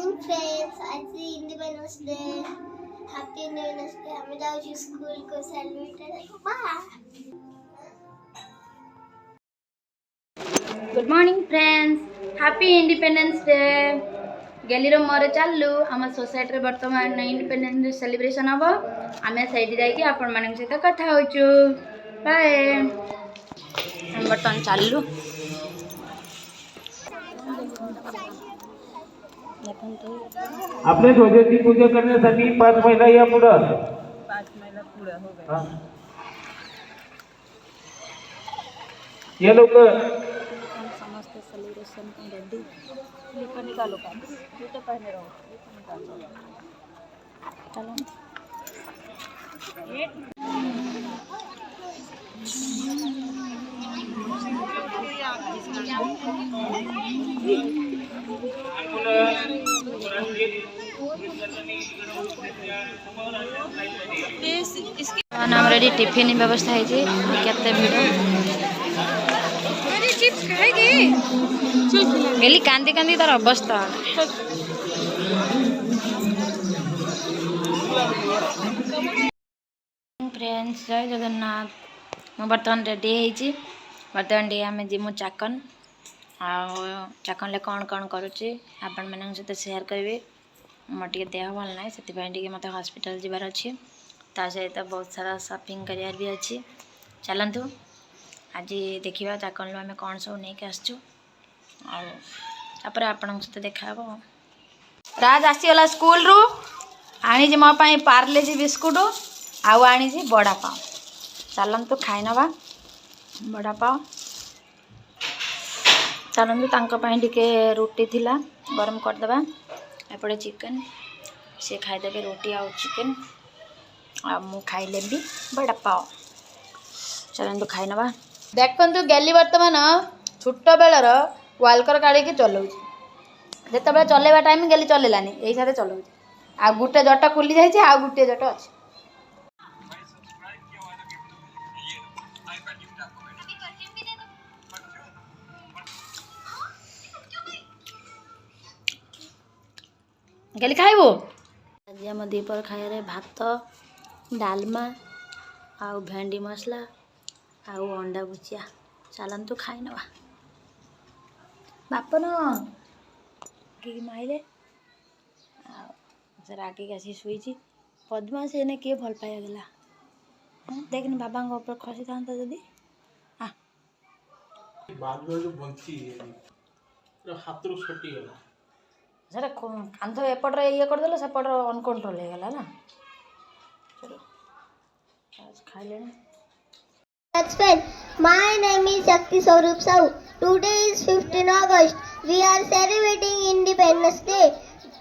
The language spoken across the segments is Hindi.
morning friends. आज Independence Day. Happy Independence Day. हमें जाओ स्कूल को सेलिब्रेट करने. Good morning friends. Happy Independence Day. गैलीर मोर चलू आम सोसाइटी बर्तमान इंडिपेंडेंस डे सेलिब्रेशन हम आम सही जाकि आपण मान सहित कथा होचु. बाय. हम बर्तमान चलू. आपल्या ध्वजाची पूजा करण्यासाठी 5 महिला या पुढं. 5 महिला पुढे हो गए. ये लवकर. समस्त सेलिब्रेशन को रेडी. लिखा निकालो का जूते पहने रहो. लिखा निकालो. चलो नाम रेडी टिफिन व्यवस्था है जी. केते भिड़ चिप्स खाएगी गेली कांदी कांदी तार अवस्था. फ्रेंड्स जय जगन्नाथ. मैं बर्तमान रेडी है. बर्तमान टे आम जीमु चाकन चाकन कौन कौन करुच्ची आपण मान सहित सेयार करेंगे. मोर टे देह भल ना से मत हॉस्पिटल जीवार अच्छी. ता सहित बहुत सारा शॉपिंग करार भी अच्छी. चलतु आज देखा चाकन आम कौन सब नहीं आसचु आपण सहित देखा. राज आसीगला स्कूल रु आनी मो पार्ले बिस्कुट आउ आनी बड़ा पाव. चलतु खाई नवा बड़ा पाव. चलतु टे रुटी थिला गरम करदे. एपटे चिकन सी खाईदे रोटी आउ चिकन मु खाइले भी बड़ा पाव. चलतु खाई नवा. देखु गली बर्तमान छोट बेलर वालकर काढ़ी चलाऊ. जिते चलेवा टाइम गली चलेलानी यही साथ चलाऊ. आ गोटे जट खोली जाए आ गोटे जट अच्छे. गली खाइबो. आज आम दीपर खाइबार भात डालमा आउ भेंडी मसला आउ अंडा भुजिया. चलतु खाई नवा. बापन कि माइले रागिक आसी शुई. पद्मा से ने किए भल पाई गला. देखनी बाबा ऊपर खसी था जदि सर कांध एपटे ये करदे सेपट अनकंट्रोल हो गला ना. चलो आज खाई ले. That's fine. My name is Shakti Swarup Sahu. Today is 15 August. We are celebrating Independence Day.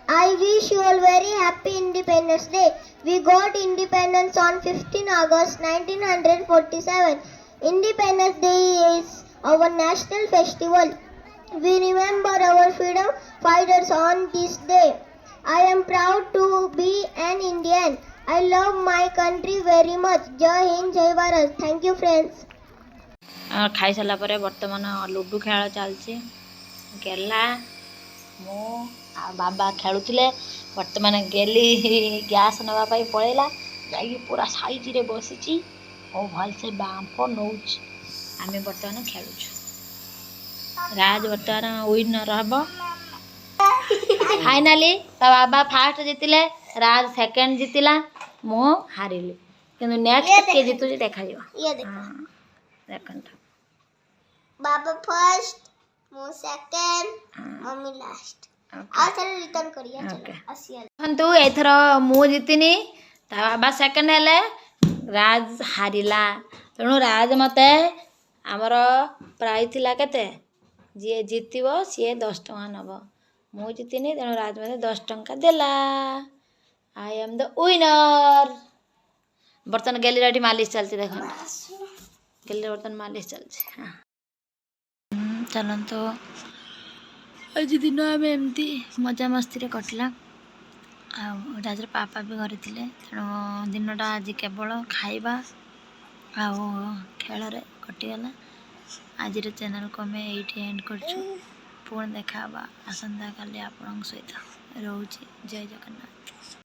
I wish you all very happy Independence Day. We got independence on 15 August 1947. Independence Day is our national festival. We remember our freedom fighters on this day. I am proud to be an Indian. I love my country very much. Jai Hind, Jai Bharat. Thank you friends. खाई सारा पर बर्तमान लुडु खेल चलती. गेला मो बाबा खेलुले. बर्तमान गेली गैस नापी पलैला जा पूरा साइज रे बसी और भलसे बांफ नौ. आम बर्तमान खेलुचु. राज बर्तमान विनर हम. फाइनाली बाबा फास्ट जीतिले. राज सेकंड जीतिला. मो हारिली. किंतु नेक्स्ट के जीतु देखा ये देखो. बाबा फर्स्ट, मो सेकंड, मम्मी लास्ट. आ चलो रिटर्न करिया. चलो तू एथर मु जीतिनी बाबा सेकंड हेले. राज हारिला. तेणु राज मते आमर प्राइज थिला केते जी जीतव सी 10 टଙ୍କା नब. मु जीतिनी तेणु राज मते 10 टଙ୍କା देला. I am the winner. बर्तन गैलरी मालिश चलती. देख गैलरी बर्तन मालिश चलती. हाँ चलतो आज दिन आम एमती मजा मस्ती कटला. राजर पापा भी घर थे. तेणु दिनटा आज केवल खाइबा खेल कटिगला. आज चैनल को आम ये एंड कर ପୁଣି ଦେଖା ହେବା ଆସନ୍ତାକାଲି ଆପଣଙ୍କ ସହିତ ରହୁଛି। ଜୟ ଜଗନ୍ନାଥ।